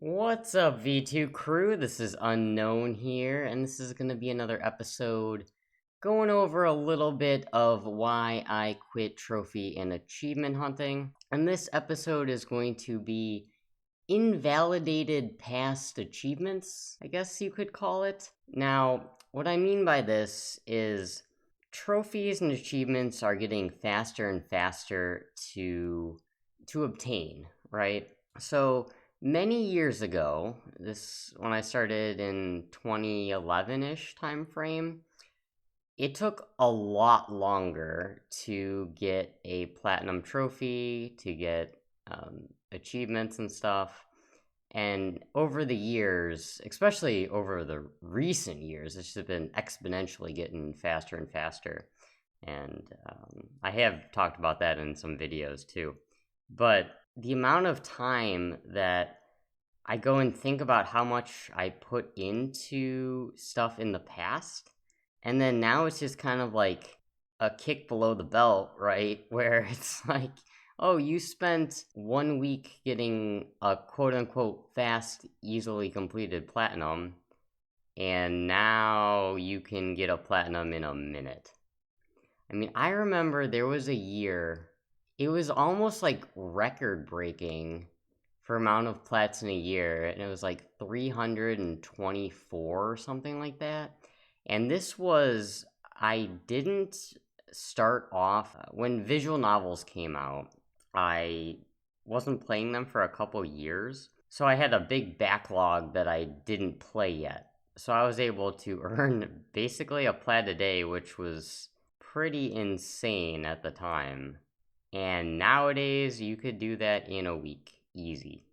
What's up, V2 crew? This is Unknown here, and this is going to be another episode going over a little bit of why I quit trophy and achievement hunting. And this episode is going to be invalidated past achievements, I guess you could call it. Now, what I mean by this is trophies and achievements are getting faster and faster to obtain, right? So, many years ago, this when I started in 2011-ish time frame, it took a lot longer to get a platinum trophy, to get achievements and stuff. And over the years, especially over the recent years, it's just been exponentially getting faster and faster. And I have talked about that in some videos too. But the amount of time that I go and think about how much I put into stuff in the past, and then now it's just kind of like a kick below the belt, right? Where it's like, oh, you spent 1 week getting a quote unquote fast, easily completed platinum, and now you can get a platinum in a minute. I mean, I remember there was a year, it was almost like record breaking for amount of plats in a year, and it was like 324 or something like that. And this was, I didn't start off when visual novels came out. I wasn't playing them for a couple years, so I had a big backlog that I didn't play yet. So I was able to earn basically a plat a day, which was pretty insane at the time. And nowadays, you could do that in a week. Easy.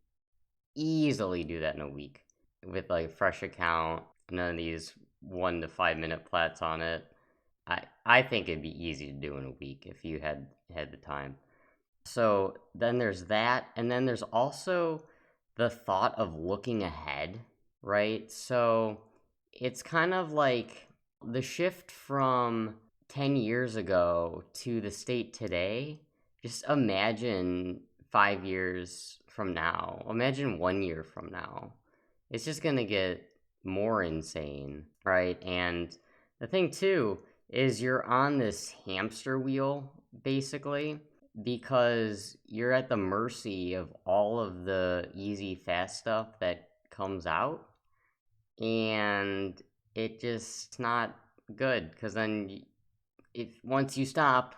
Easily do that in a week. With like a fresh account, none of these 1 to 5 minute plats on it. I think it'd be easy to do in a week if you had the time. So then there's that, and then there's also the thought of looking ahead, right? So it's kind of like the shift from 10 years ago to the state today. Just imagine 5 years from now. Imagine 1 year from now. It's just going to get more insane, right? And the thing, too, is you're on this hamster wheel, basically, because you're at the mercy of all of the easy, fast stuff that comes out. And it just not good because then if once you stop,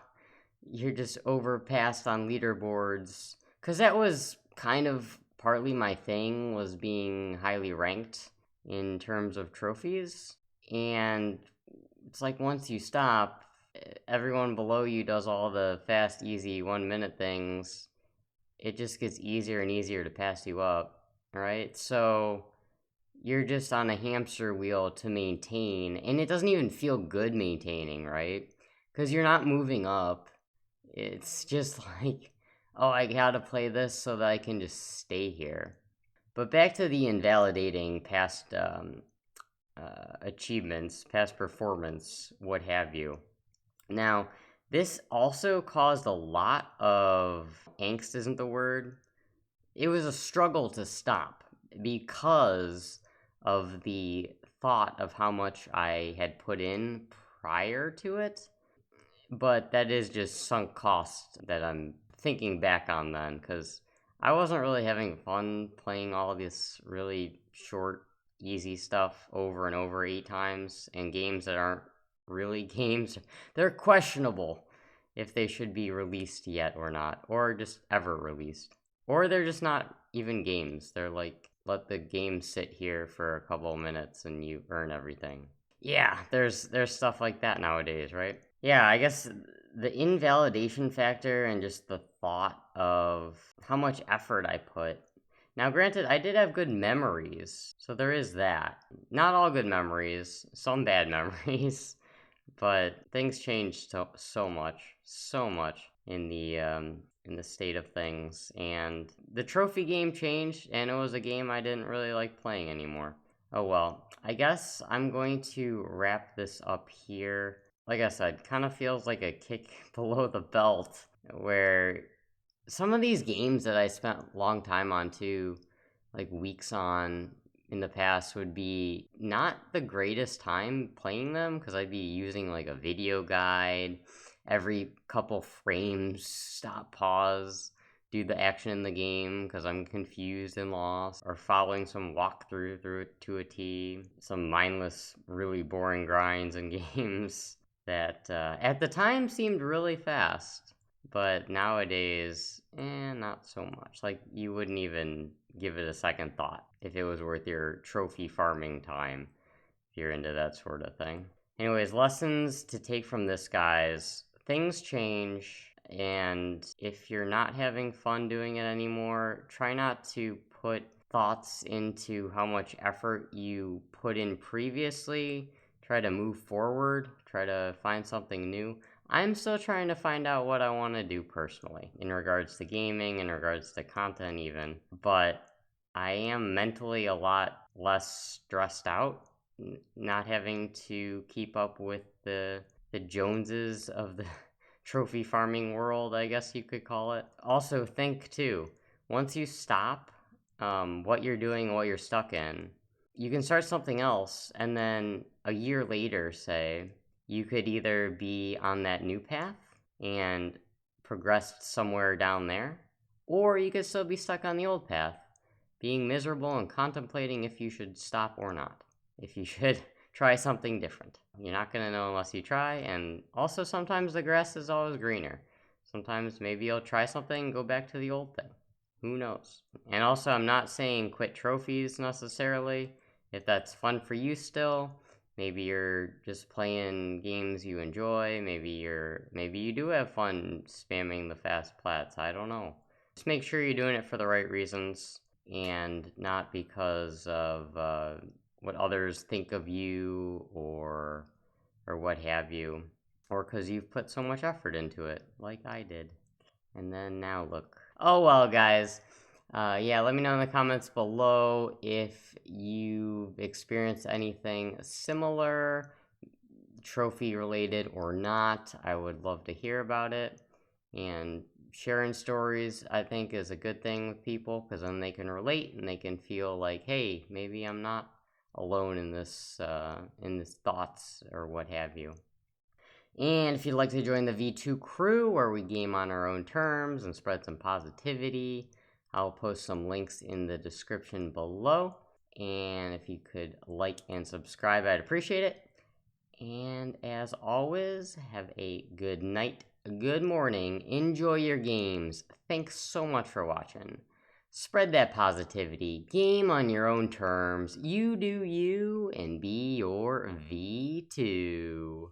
you're just overpassed on leaderboards. Because that was kind of partly my thing, was being highly ranked in terms of trophies. And it's like once you stop, everyone below you does all the fast, easy 1 minute things. It just gets easier and easier to pass you up, right? So you're just on a hamster wheel to maintain, and it doesn't even feel good maintaining, right? Because you're not moving up. It's just like, oh, I gotta play this so that I can just stay here. But back to the invalidating past achievements, past performance, what have you. Now, this also caused a lot of angst, isn't the word? It was a struggle to stop because of the thought of how much I had put in prior to it. But that is just sunk cost that I'm thinking back on then, because I wasn't really having fun playing all of this really short, easy stuff over and over 8 times in games that aren't really games. They're questionable if they should be released yet or not, or just ever released. Or they're just not even games. They're like, let the game sit here for a couple of minutes and you earn everything. Yeah, there's stuff like that nowadays, right? Yeah, I guess the invalidation factor and just the thought of how much effort I put. Now, granted, I did have good memories, so there is that. Not all good memories, some bad memories, but things changed so much in the state of things, and the trophy game changed, and it was a game I didn't really like playing anymore. Oh well, I guess I'm going to wrap this up here. Like I said, kind of feels like a kick below the belt, where some of these games that I spent a long time on too, like weeks on in the past would be not the greatest time playing them because I'd be using like a video guide every couple frames, stop, pause, do the action in the game because I'm confused and lost, or following some walkthrough through it to a T, some mindless, really boring grinds in games that at the time seemed really fast, but nowadays, not so much. Like, you wouldn't even give it a second thought if it was worth your trophy farming time, if you're into that sort of thing. Anyways, lessons to take from this, guys. Things change, and if you're not having fun doing it anymore, try not to put thoughts into how much effort you put in previously. Try to move forward, try to find something new. I'm still trying to find out what I want to do personally in regards to gaming, in regards to content, even. But I am mentally a lot less stressed out, not having to keep up with the Joneses of the trophy farming world, I guess you could call it. Also, think too, once you stop what you're doing, what you're stuck in, you can start something else, and then a year later, say, you could either be on that new path and progressed somewhere down there, or you could still be stuck on the old path, being miserable and contemplating if you should stop or not, if you should try something different. You're not going to know unless you try, and also sometimes the grass is always greener. Sometimes maybe you'll try something and go back to the old thing. Who knows? And also, I'm not saying quit trophies necessarily. If that's fun for you still, maybe you're just playing games you enjoy. Maybe you do have fun spamming the fast plats. I don't know. Just make sure you're doing it for the right reasons and not because of what others think of you or what have you, or because you've put so much effort into it, like I did. And then now look. Oh well, guys. Yeah, let me know in the comments below if you've experienced anything similar, trophy related or not. I would love to hear about it. And sharing stories, I think, is a good thing with people because then they can relate and they can feel like, hey, maybe I'm not alone in this thoughts or what have you. And if you'd like to join the V2 crew where we game on our own terms and spread some positivity, I'll post some links in the description below. And if you could like and subscribe, I'd appreciate it. And as always, have a good night, good morning, enjoy your games. Thanks so much for watching. Spread that positivity, game on your own terms, you do you, and be your V2.